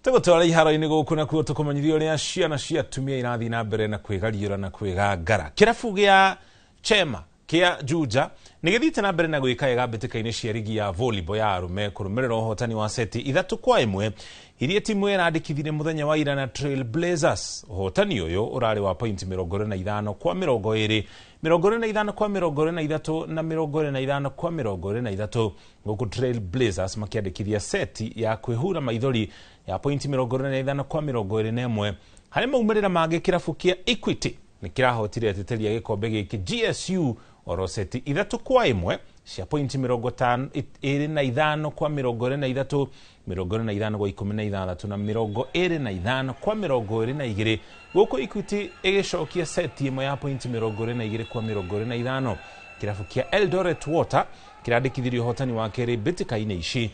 Tugutwara iharo-ini guku nakuo tukumenyeria uria ciana cia atumia irathi na mbere na kwigariura na kwigangara. Kirabu gia Chema kia Juja nigithiite na mbere na gwika wega mbitĩka-inĩ cia rigi ya volleyball ya arũme kũrũmĩrĩra ũhotani wa seti 3-1 iria timu ĩrandĩkithire mũthenya wa ira na Trail Blazers. Ũhotani ũyũ ũrarĩ wa point 25 kwa 20, 25 kwa 23 na 25 kwa 23, gũkũ Trail Blazers makĩandĩkithia seti ya kwĩhura maithori ya point 25 kwa 21. Harĩ maumĩrĩra mangĩ kĩrabu kĩa Equity nĩ kĩrahotire ateteria gĩkombe gĩkĩ GSU oro seti 3-1 cia point 25 kwa 23, 25 kwa 16 na 25 kwa 22, gũkũ Equity ĩgĩcokia seti ĩmwe ya point 22 kwa 25. Kĩrabu kĩa Eldoret Water kĩrandĩkithirie ũhotani wa kerĩ mbĩtĩka-inĩ ici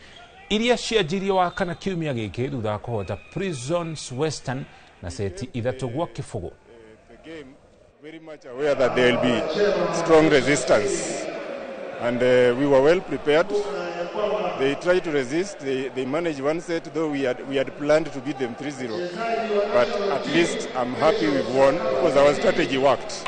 iria cianjirie wa kana kiumia gĩkĩ thutha wa kũhota Prisons Western na seti 3-0. Very much aware that there will be strong resistance, and we were well prepared. They tried to resist. They managed one set, though we had planned to beat them 3-0. But at least I'm happy we've won because our strategy worked.